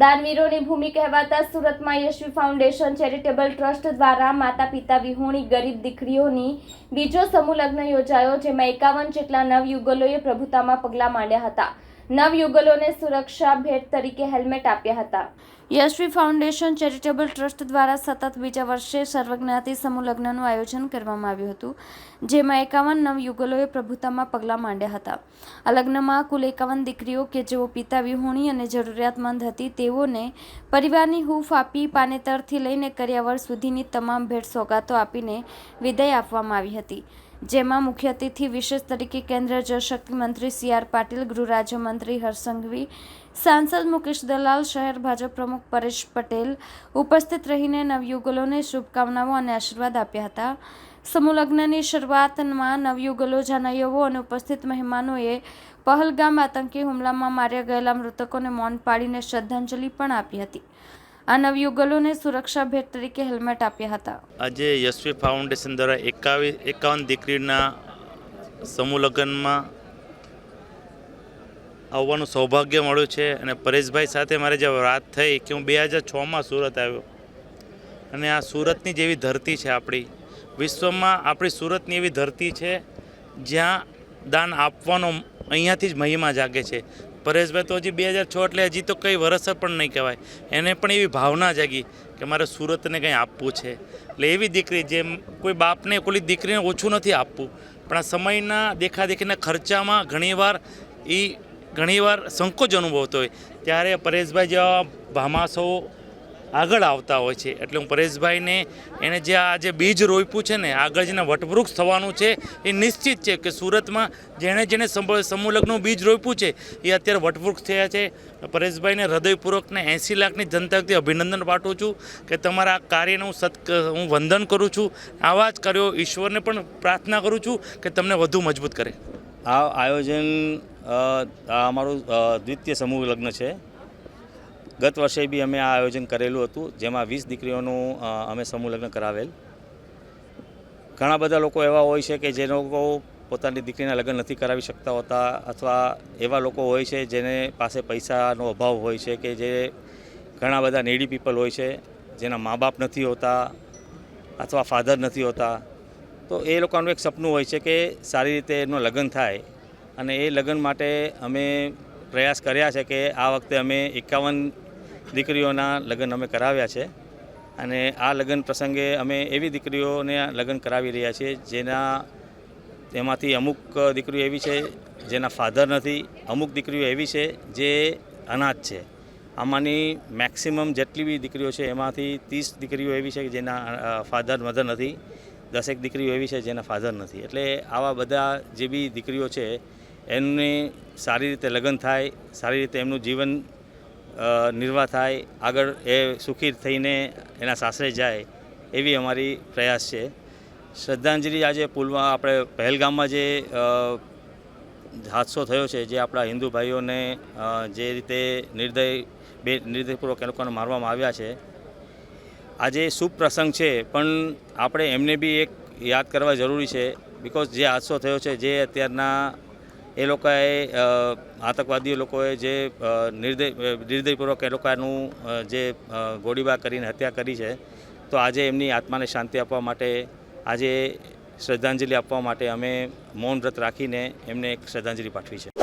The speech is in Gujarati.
દાનવીરોની ભૂમિ કહેવાતા સુરતમાં યશવી ફાઉન્ડેશન ચેરિટેબલ ટ્રસ્ટ દ્વારા માતા પિતા વિહોણી ગરીબ દીકરીઓની બીજો સમૂહ લગ્ન યોજાયો, જેમાં 51 જેટલા નવયુગલોએ પ્રભુતામાં પગલાં માંડ્યા હતા. નવયુગલોને સુરક્ષા ભેટ તરીકે હેલ્મેટ આપ્યા હતા. યશવી ફાઉન્ડેશન ચેરિટેબલ ટ્રસ્ટ દ્વારા સતત બીજા વર્ષે સર્વજ્ઞાતિ સમૂહ લગ્નનું આયોજન કરવામાં આવ્યું હતું, જેમાં 51 નવયુગલોએ પ્રભુતામાં પગલાં માંડ્યા હતા. આ લગ્નમાં કુલ 51 દીકરીઓ કે જેઓ પિતા વિહોણી અને જરૂરિયાતમંદ હતી તેઓને પરિવારની હૂંફ આપી પાનેતરથી લઈને કરિયાવર સુધીની તમામ ભેટ સોગાતો આપીને વિદાય આપવામાં આવી હતી. જેમાં મુખ્ય અતિથિ વિશેષ તરીકે કેન્દ્રીય જળશક્તિ મંત્રી CR પાટીલ, ગૃહ રાજ્યમંત્રી હર્ષ સંઘવી, સાંસદ મુકેશ દલાલ, શહેર ભાજપ પ્રમુખ પરેશ પટેલ ઉપસ્થિત રહીને નવયુગલોને શુભકામનાઓ અને આશીર્વાદ આપ્યા હતા. સમૂહ લગ્નની શરૂઆતમાં નવયુગલો, જાનૈયાઓ અને ઉપસ્થિત મહેમાનોએ પહલગામ આતંકી હુમલામાં માર્યા ગયેલા મૃતકોને મૌન પાડીને શ્રદ્ધાંજલિ પણ આપી હતી. આ નવયુગલોને સુરક્ષા ભેટ તરીકે હેલ્મેટ આપ્યા હતા. આજે યશવી ફાઉન્ડેશન દ્વારા 51 દીકરીના સમૂહ લગ્નમાં આવવાનું સૌભાગ્ય મળ્યું છે. અને પરેશભાઈ સાથે મારે જે વાત થઈ કે હું 2006માં સુરત આવ્યો અને આ સુરતની જેવી ધરતી છે આપણી વિશ્વમાં, આપણી સુરતની એવી ધરતી છે જ્યાં દાન આપવાનો અહીંયાથી જ મહિમા જાગે છે. પરેશભાઈ તો હજી 2006 એટલે હજી તો કંઈ વરસ પણ નહીં કહેવાય, એને પણ એવી ભાવના જાગી કે મારે સુરતને કંઈ આપવું છે. એટલે એવી દીકરી, જેમ કોઈ બાપને કોઈ દીકરીને ઓછું નથી આપવું, પણ આ સમયના દેખાદેખીના ખર્ચામાં ઘણીવાર સંકોચ અનુભવતો હોય ત્યારે પરેશભાઈ જેવા ભામાસો આગળ આવતા હોય છે. એટલે હું પરેશભાઈને એને જે આ જે બીજ રોપ્યું છે ને, આગળ જેને વટવૃક્ષ થવાનું છે એ નિશ્ચિત છે કે સુરતમાં જેણે સમૂહ લગ્નનું બીજ રોપ્યું છે એ અત્યારે વટવૃક્ષ થયા છે. પરેશભાઈને હૃદયપૂર્વકને 80 લાખની જનતાથી અભિનંદન પાઠવું છું કે તમારા કાર્યને હું વંદન કરું છું. આવા જ કાર્યો ઈશ્વરને પણ પ્રાર્થના કરું છું કે તમને વધુ મજબૂત કરે. આ આયોજન અમારું દ્વિતીય સમૂહ લગ્ન છે. ગત વર્ષે બી અમે આ આયોજન કરેલું હતું, જેમાં 20 દીકરીઓનું અમે સમૂહ લગ્ન કરાવેલ. ઘણા બધા લોકો એવા હોય છે કે જે લોકો પોતાની દીકરીના લગ્ન નથી કરાવી શકતા હોતા, અથવા એવા લોકો હોય છે જેને પાસે પૈસાનો અભાવ હોય છે, કે જે ઘણા બધા નીડી પીપલ હોય છે જેના મા બાપ નથી હોતા અથવા ફાધર નથી હોતા. તો એ લોકોનું એક સપનું હોય છે કે સારી રીતે એમનું લગ્ન થાય, અને એ લગ્ન માટે અમે પ્રયાસ કર્યા છે કે આ વખતે અમે 51 દીકરીઓના લગ્ન અમે કરાવ્યા છે. અને આ લગ્ન પ્રસંગે અમે એવી દીકરીઓને લગ્ન કરાવી રહ્યા છીએ તેમાંથી અમુક દીકરીઓ એવી છે જેના ફાધર નથી, અમુક દીકરીઓ એવી છે જે અનાથ છે. આમાંની મેક્સિમમ જેટલી બી દીકરીઓ છે એમાંથી 30 દીકરીઓ એવી છે કે જેના ફાધર મધર નથી, 10 દીકરીઓ એવી છે જેના ફાધર નથી. એટલે આવા બધા જે બી દીકરીઓ છે એમને સારી રીતે લગ્ન થાય, સારી રીતે એમનું જીવન નિર્વાહ થાય, આગળ એ સુખી થઈને એના સાસરે જાય, એવી અમારી પ્રયાસ છે. શ્રદ્ધાંજલિ આજે આપણે પહેલગામમાં જે હાદસો થયો છે, જે આપણા હિન્દુ ભાઈઓને જે રીતે નિર્દયપૂર્વક એ લોકોને મારવામાં આવ્યા છે, આજે શુભ પ્રસંગ છે, પણ આપણે એમને બી એક યાદ કરવા જરૂરી છે. બિકોઝ જે હાદસો થયો છે, જે અત્યારના એ લોકોએ આતંકવાદી લોકોએ જે નિર્દયપૂર્વક એ લોકોનું જે ગોળીબાર કરીને હત્યા કરી છે, તો આજે એમની આત્માને શાંતિ આપવા માટે, આજે શ્રદ્ધાંજલિ આપવા માટે અમે મૌન વ્રત રાખીને એમને એક શ્રદ્ધાંજલિ પાઠવી છે.